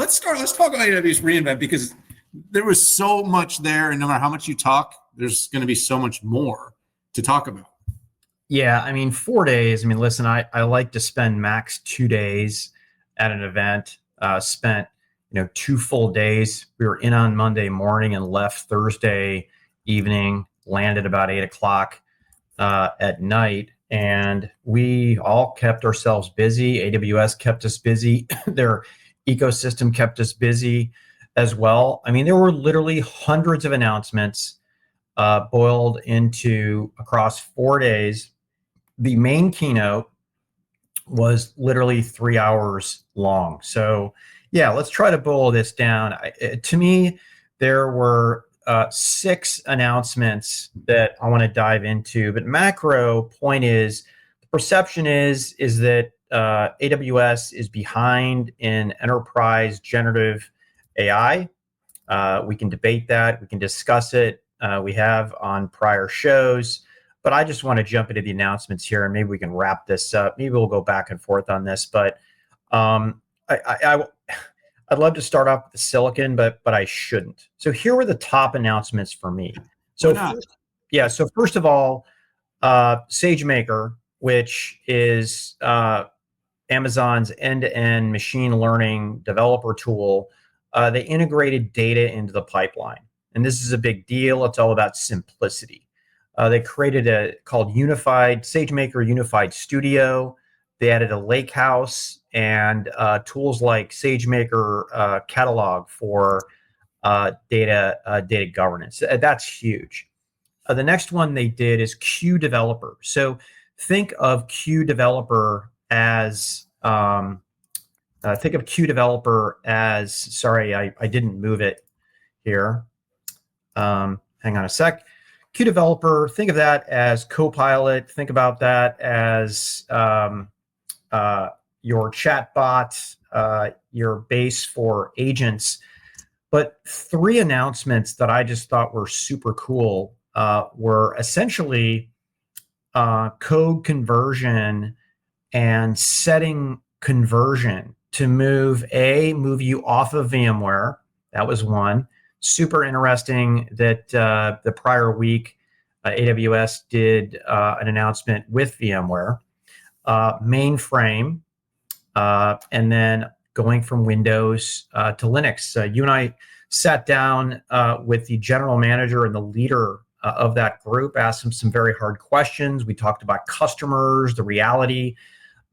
Let's talk about AWS reInvent, because there was so much there, and no matter how much you talk, there's going to be so much more to talk about. Yeah, I mean, 4 days. I mean, listen, I like to spend max 2 days at an event. Spent 2 full days. We were in on Monday morning and left Thursday evening. Landed about 8 o'clock at night, and we all kept ourselves busy. AWS kept us busy. Their ecosystem kept us busy as well. I mean, there were literally hundreds of announcements boiled into across 4 days. The main keynote was literally 3 hours long. So yeah, let's try to boil this down. To me, there were 6 announcements that I want to dive into, but macro point is, the perception is that AWS is behind in enterprise generative AI. We can debate that. We can discuss it. We have on prior shows, but I just want to jump into the announcements here, and maybe we can wrap this up. Maybe we'll go back and forth on this, but I'd love to start off with the silicon, but I shouldn't. So here were the top announcements for me. So first of all, SageMaker, which is Amazon's end-to-end machine learning developer tool, they integrated data into the pipeline. And this is a big deal. It's all about simplicity. They created a called SageMaker Unified Studio. They added a lakehouse and tools like SageMaker Catalog for data governance. That's huge. The next one they did is Q Developer. So think of Q Developer as sorry, I didn't move it here. Hang on a sec. Q Developer, think of that as Copilot. Think about that as your chatbot, your base for agents. But 3 announcements that I just thought were super cool were essentially code conversion and setting conversion to move you off of VMware. That was one. Super interesting that the prior week, AWS did an announcement with VMware. Mainframe, and then going from Windows to Linux. You and I sat down with the general manager and the leader of that group, asked him some very hard questions. We talked about customers, the reality.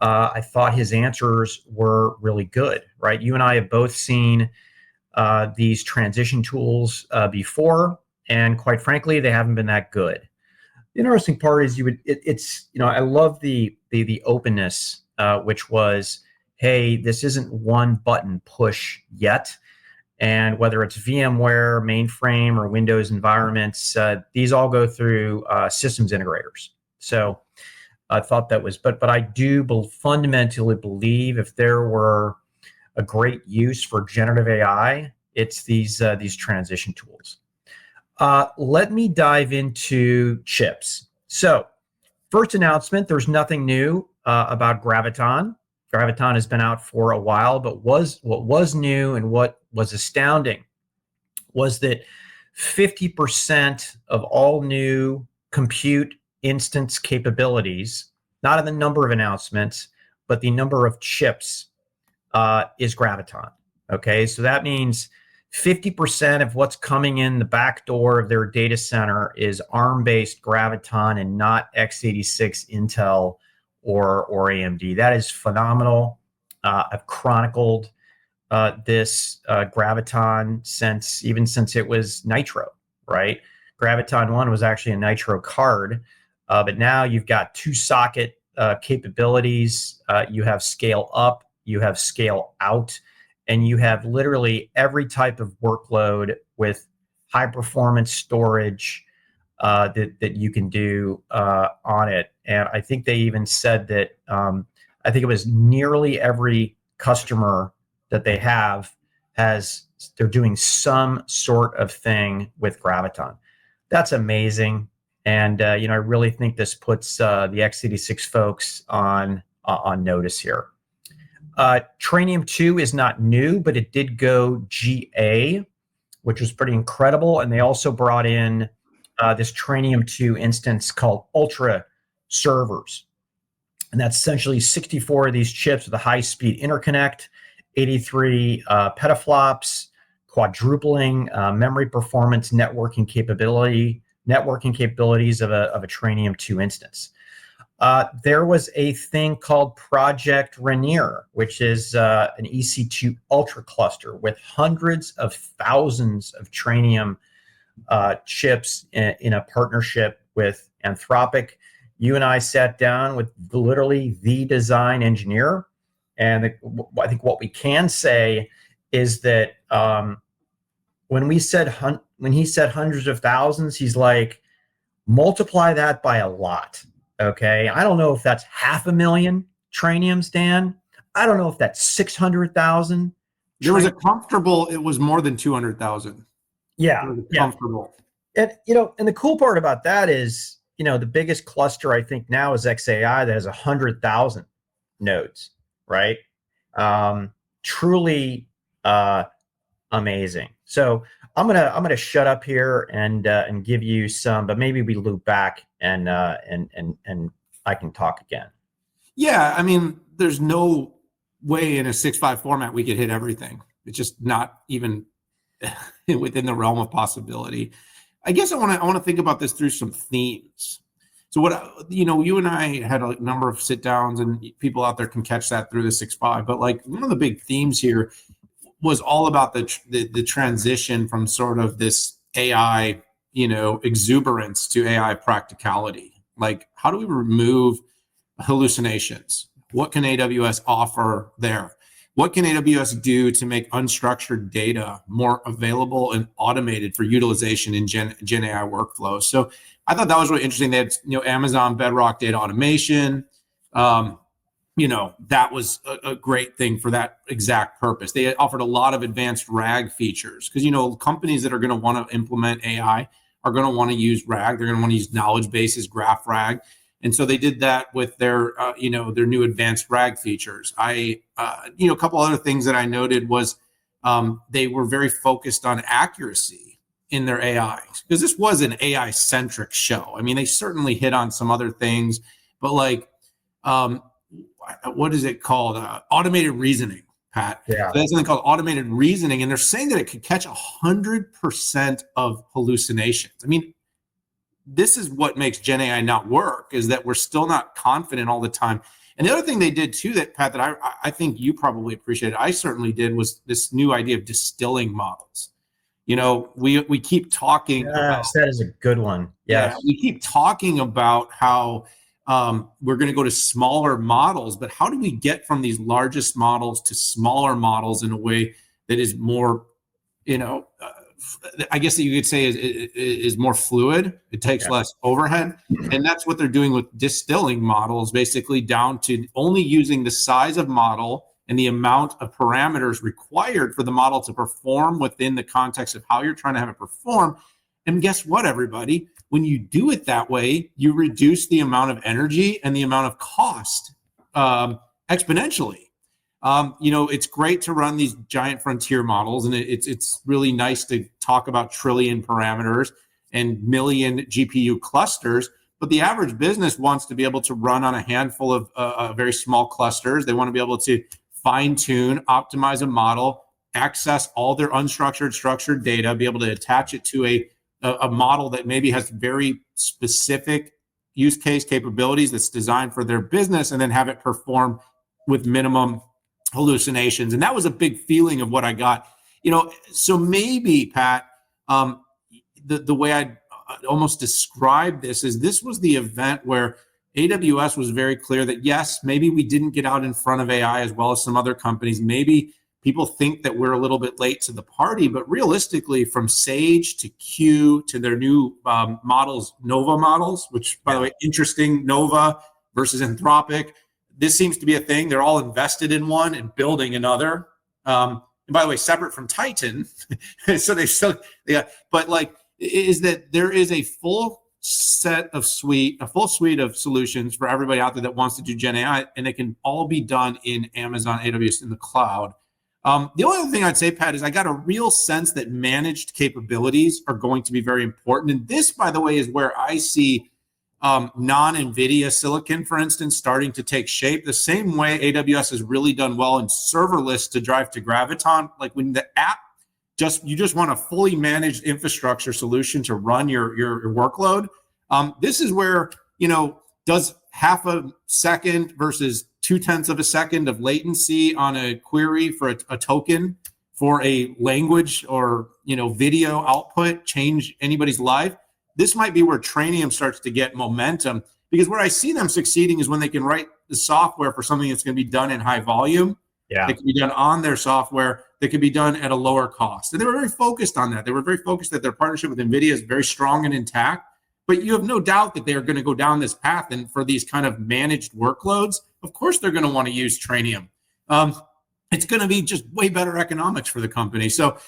I thought his answers were really good, right? You and I have both seen these transition tools before, and quite frankly, they haven't been that good. The interesting part is I love the openness, which was, hey, this isn't one button push yet. And whether it's VMware, mainframe, or Windows environments, these all go through systems integrators. So I thought that was, but I do fundamentally believe if there were a great use for generative AI, it's these transition tools. Let me dive into chips. So first announcement, there's nothing new about Graviton. Graviton has been out for a while, but what was new and what was astounding was that 50% of all new compute instance capabilities, not in the number of announcements, but the number of chips, is Graviton. Okay, so that means 50% of what's coming in the back door of their data center is ARM-based Graviton and not x86 Intel or AMD. That is phenomenal. I've chronicled this Graviton since it was Nitro, right? Graviton 1 was actually a Nitro card, but now you've got 2-socket capabilities. You have scale up, you have scale out, and you have literally every type of workload with high performance storage that you can do on it. And I think they even said that I think it was nearly every customer that they have they're doing some sort of thing with Graviton. That's amazing. And I really think this puts the x86 folks on notice here. Trainium 2 is not new, but it did go GA, which was pretty incredible. And they also brought in this Trainium 2 instance called Ultra servers. And that's essentially 64 of these chips with a high-speed interconnect, 83 petaflops, quadrupling memory performance, networking capabilities of a Trainium 2 instance. There was a thing called Project Rainier, which is an EC2 Ultra cluster with hundreds of thousands of Trainium chips in a partnership with Anthropic. You and I sat down with literally the design engineer, and I think what we can say is that when he said hundreds of thousands, he's like, multiply that by a lot. Okay, I don't know if that's 500,000 Trainiums, Dan. I don't know if that's 600,000. There was a comfortable. It was more than 200,000. Yeah, comfortable. And and the cool part about that is, the biggest cluster I think now is XAI that has 100,000 nodes, right? Truly amazing. So I'm gonna shut up here and give you some, but maybe we loop back and I can talk again. Yeah, I mean, there's no way in a 6.5 format we could hit everything. It's just not even within the realm of possibility. I guess I want to think about this through some themes. So you and I had a number of sit downs, and people out there can catch that through the 6.5. But like one of the big themes here was all about the transition from sort of this AI, exuberance to AI practicality. Like, how do we remove hallucinations? What can AWS offer there? What can AWS do to make unstructured data more available and automated for utilization in Gen AI workflows? So I thought that was really interesting. They had, Amazon Bedrock Data Automation. That was a great thing for that exact purpose. They offered a lot of advanced RAG features because, companies that are going to want to implement AI are going to want to use RAG. They're going to want to use knowledge bases, graph RAG. And so they did that with their new advanced RAG features. A couple other things that I noted was they were very focused on accuracy in their AI, because this was an AI centric show. I mean, they certainly hit on some other things, but what is it called? Automated reasoning, Pat. Yeah. So there's something called automated reasoning, and they're saying that it could catch 100% of hallucinations. I mean, this is what makes Gen AI not work, is that we're still not confident all the time. And the other thing they did too, that Pat, that I think you probably appreciated, I certainly did, was this new idea of distilling models. We keep talking. Yes, that is a good one. Yes. Yeah, we keep talking about how we're going to go to smaller models, but how do we get from these largest models to smaller models in a way that is more, I guess that you could say is more fluid. It takes less overhead. And that's what they're doing with distilling models, basically down to only using the size of model and the amount of parameters required for the model to perform within the context of how you're trying to have it perform. And guess what, everybody? When you do it that way, you reduce the amount of energy and the amount of cost exponentially. It's great to run these giant frontier models, and it's really nice to talk about trillion parameters and million GPU clusters. But the average business wants to be able to run on a handful of very small clusters. They want to be able to fine tune, optimize a model, access all their unstructured, structured data, be able to attach it to a model that maybe has very specific use case capabilities that's designed for their business, and then have it perform with minimum hallucinations. And that was a big feeling of what I got. So maybe, Pat, the way I'd almost describe this is this was the event where AWS was very clear that, yes, maybe we didn't get out in front of AI as well as some other companies. Maybe people think that we're a little bit late to the party, but realistically, from Sage to Q to their new models, Nova models, which, by the way, interesting, Nova versus Anthropic. This seems to be a thing. They're all invested in one and building another. And by the way, separate from Titan. So they still, but is that there is a full a full suite of solutions for everybody out there that wants to do Gen AI, and it can all be done in Amazon AWS in the cloud. The only other thing I'd say, Pat, is I got a real sense that managed capabilities are going to be very important. And this, by the way, is where I see non-NVIDIA silicon, for instance, starting to take shape. The same way AWS has really done well in serverless to drive to Graviton. Like when the app you just want a fully managed infrastructure solution to run your workload. This is where, does half a second versus 0.2 of a second of latency on a query for a token for a language or, video output change anybody's life? This might be where Trainium starts to get momentum, because where I see them succeeding is when they can write the software for something that's going to be done in high volume. Yeah. It can be done on their software that can be done at a lower cost. And they were very focused on that. They were very focused that their partnership with NVIDIA is very strong and intact. But you have no doubt that they're going to go down this path. And for these kind of managed workloads, of course, they're going to want to use Trainium. It's going to be just way better economics for the company. So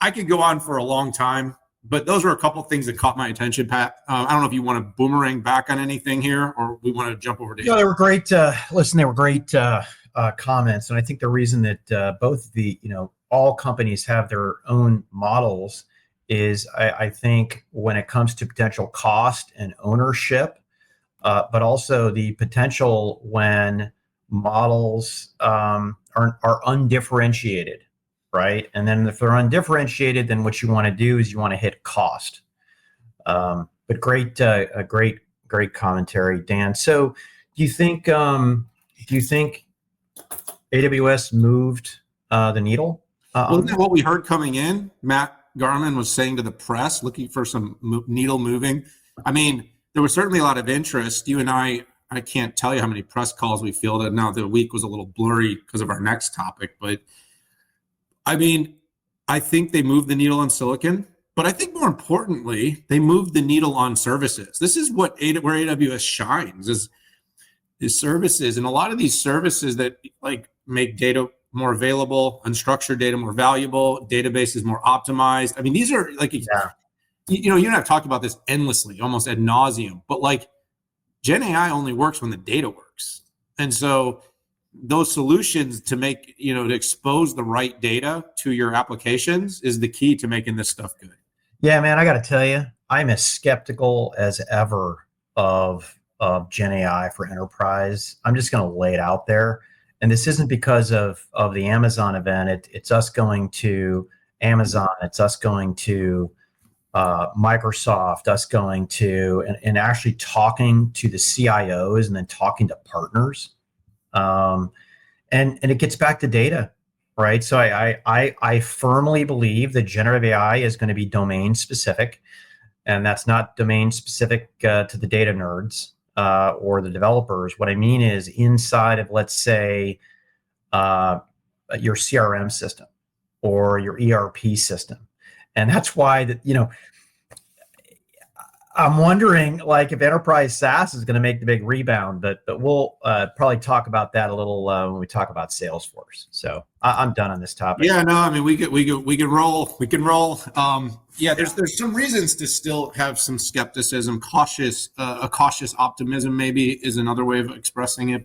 I could go on for a long time, but those were a couple of things that caught my attention, Pat. I don't know if you want to boomerang back on anything here, or we want to jump over to you. They were great. They were great comments. And I think the reason that both all companies have their own models is I think when it comes to potential cost and ownership, but also the potential when models are undifferentiated, right? And then if they're undifferentiated, then what you want to do is you want to hit cost. But great commentary, Dan. So do you think AWS moved the needle? Wasn't that what we heard coming in? Matt Garman was saying to the press, looking for some needle moving. I mean, there was certainly a lot of interest. You and I can't tell you how many press calls we fielded. Now the week was a little blurry because of our next topic, but I mean, I think they moved the needle on silicon, but I think more importantly, they moved the needle on services. This is where AWS shines is services, and a lot of these services that like make data more available, unstructured data more valuable, databases more optimized. I mean, these are like, you and I have talked about this endlessly, almost ad nauseum, but like Gen AI only works when the data works. And so those solutions to make, to expose the right data to your applications is the key to making this stuff good. Yeah, man, I got to tell you, I'm as skeptical as ever of Gen AI for enterprise. I'm just going to lay it out there. And this isn't because of the Amazon event. It's us going to Amazon. It's us going to Microsoft, us going to and actually talking to the CIOs and then talking to partners. And it gets back to data, right? So I firmly believe that generative AI is going to be domain specific, and that's not domain specific to the data nerds or the developers. What I mean is inside of, let's say, your CRM system or your ERP system. And that's why I'm wondering, like, if enterprise SaaS is going to make the big rebound, but we'll probably talk about that a little when we talk about Salesforce. So I'm done on this topic. Yeah, no, I mean we can roll. There's some reasons to still have some skepticism, a cautious optimism maybe is another way of expressing it.